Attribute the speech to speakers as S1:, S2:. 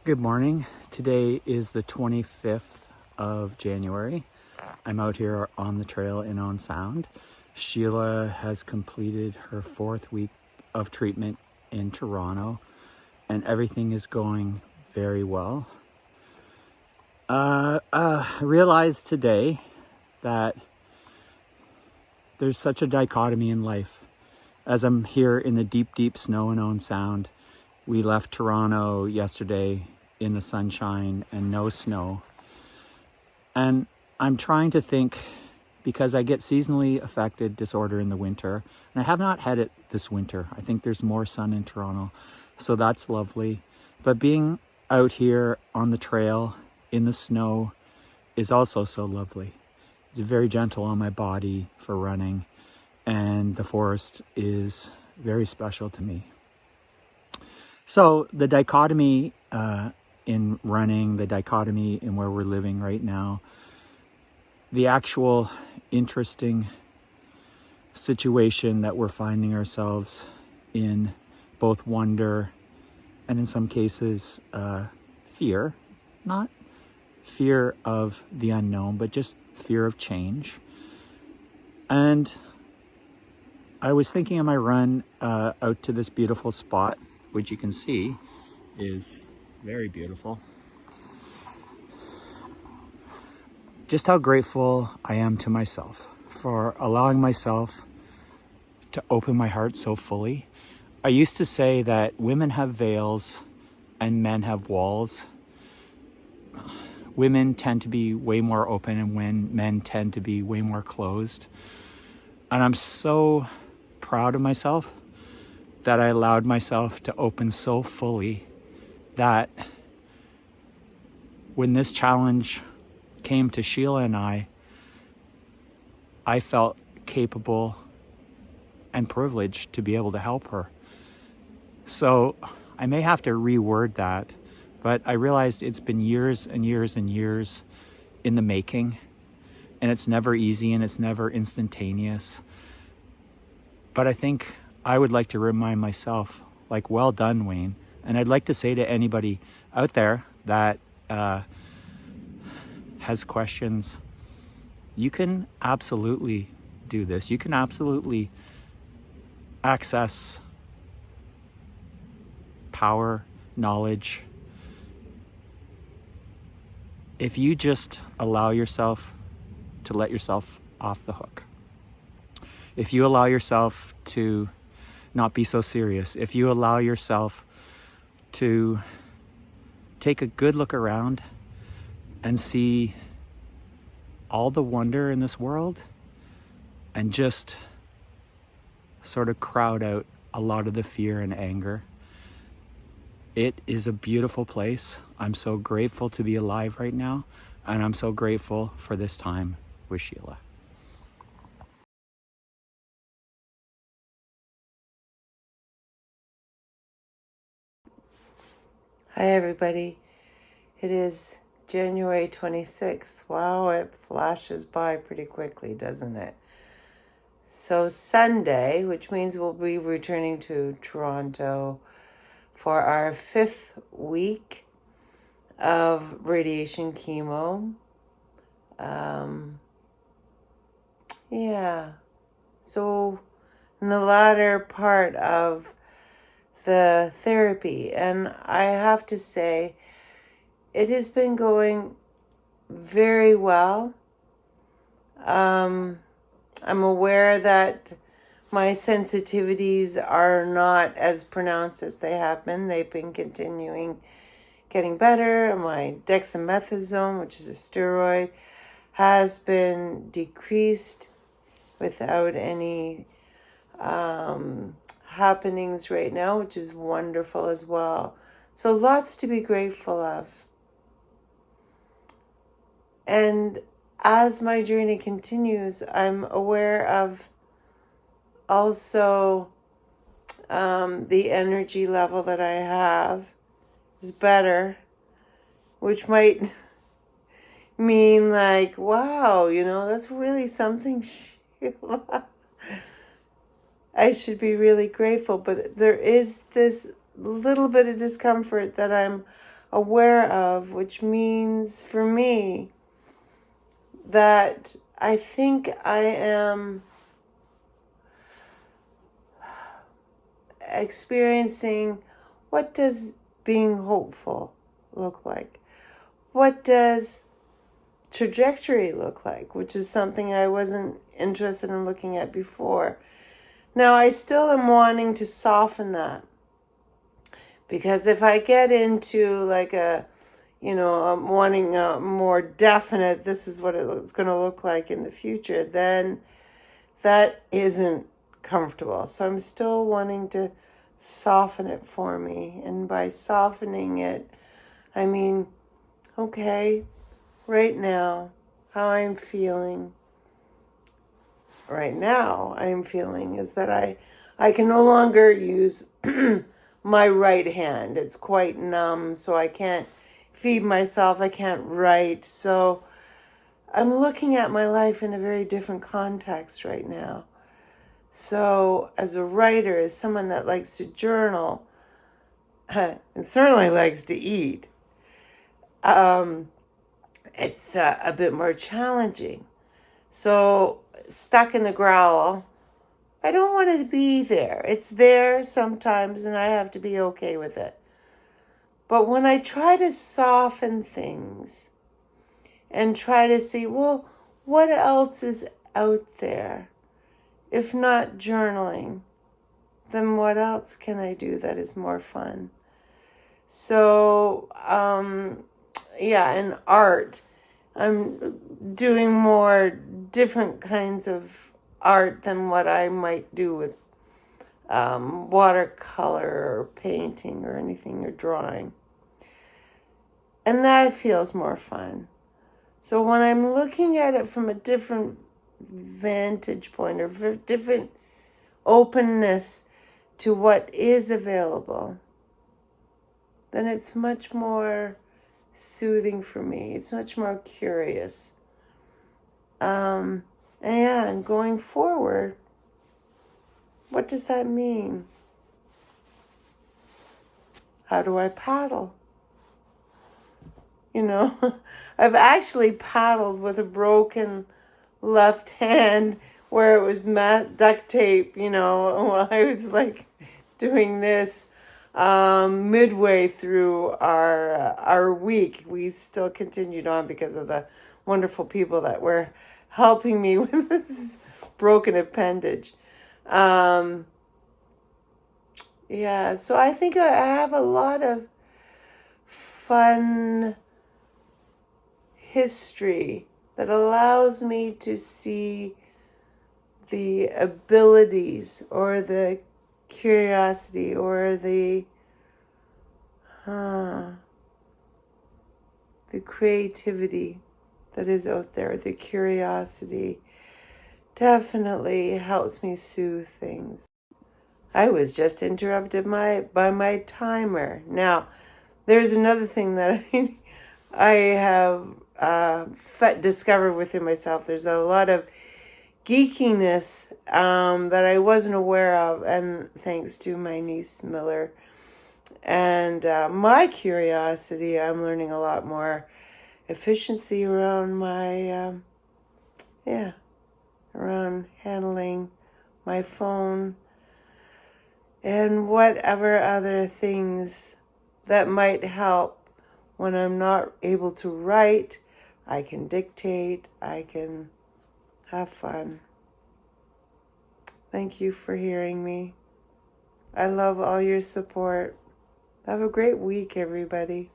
S1: Good morning. Today is the 25th of January. I'm out here on the trail in Owen Sound. Sheila has completed her 4th week of treatment in Toronto, and everything is going very well. I realized today that there's such a dichotomy in life. As I'm here in the deep, deep snow in Owen Sound, we left Toronto yesterday in the sunshine and no snow. And I'm trying to think, because I get seasonally affected disorder in the winter, and I have not had it this winter. I think there's more sun in Toronto, so that's lovely. But being out here on the trail in the snow is also so lovely. It's very gentle on my body for running, and the forest is very special to me. So the dichotomy in running, the dichotomy in where we're living right now, the actual interesting situation that we're finding ourselves in, both wonder and in some cases fear, not fear of the unknown, but just fear of change. And I was thinking on my run out to this beautiful spot, which you can see is very beautiful, just how grateful I am to myself for allowing myself to open my heart so fully. I used to say that women have veils and men have walls. Women tend to be way more open, and when men tend to be way more closed. And I'm so proud of myself that I allowed myself to open so fully, that when this challenge came to Sheila and I felt capable and privileged to be able to help her. So I may have to reword that, but I realized it's been years and years and years in the making, and it's never easy and it's never instantaneous. But I think I would like to remind myself, like, well done, Wayne. And I'd like to say to anybody out there that has questions, you can absolutely do this. You can absolutely access power, knowledge, if you just allow yourself to let yourself off the hook. If you allow yourself to not be so serious, if you allow yourself to take a good look around and see all the wonder in this world and just sort of crowd out a lot of the fear and anger. It is a beautiful place. I'm so grateful to be alive right now, and I'm so grateful for this time with Sheila.
S2: Hi everybody, it is January 26th. Wow, it flashes by pretty quickly, doesn't it? So Sunday, which means we'll be returning to Toronto for our 5th week of radiation chemo. So in the latter part of the therapy, and I have to say it has been going very well. I'm aware that my sensitivities are not as pronounced as they have been. They've been getting better. My dexamethasone, which is a steroid, has been decreased without any happenings right now, which is wonderful as well. So lots to be grateful of. And as my journey continues, I'm aware of also the energy level that I have is better, which might mean like, wow, that's really something, Sheila. I should be really grateful, but there is this little bit of discomfort that I'm aware of, which means for me that I think I am experiencing what does being hopeful look like? What does trajectory look like? Which is something I wasn't interested in looking at before. Now, I still am wanting to soften that, because if I get into like wanting a more definite, this is what it's going to look like in the future, then that isn't comfortable. So I'm still wanting to soften it for me. And by softening it, I mean, okay, right now, how I'm feeling right now, I'm feeling is that I can no longer use my right hand. It's quite numb, so I can't feed myself. I can't write. So I'm looking at my life in a very different context right now. So as a writer, as someone that likes to journal, and certainly likes to eat, it's a bit more challenging. So stuck in the growl, I don't want to be there. It's there sometimes, and I have to be okay with it. But when I try to soften things and try to see, well, what else is out there? If not journaling, then what else can I do that is more fun? So, in art, I'm doing more different kinds of art than what I might do with watercolor or painting or anything or drawing. And that feels more fun. So when I'm looking at it from a different vantage point or different openness to what is available, then it's much more soothing for me. It's much more curious. And going forward, what does that mean? How do I paddle? I've actually paddled with a broken left hand where it was duct tape, while I was like doing this. Midway through our week, we still continued on because of the wonderful people that were helping me with this broken appendage. So I think I have a lot of fun history that allows me to see the abilities or the curiosity or the creativity that is out there. The curiosity definitely helps me soothe things. I was just interrupted by my timer. Now, there's another thing that I have discovered within myself. There's a lot of geekiness that I wasn't aware of, and thanks to my niece Miller and my curiosity, I'm learning a lot more efficiency around my around handling my phone and whatever other things that might help when I'm not able to write. I can dictate, I can have fun. Thank you for hearing me. I love all your support. Have a great week, everybody.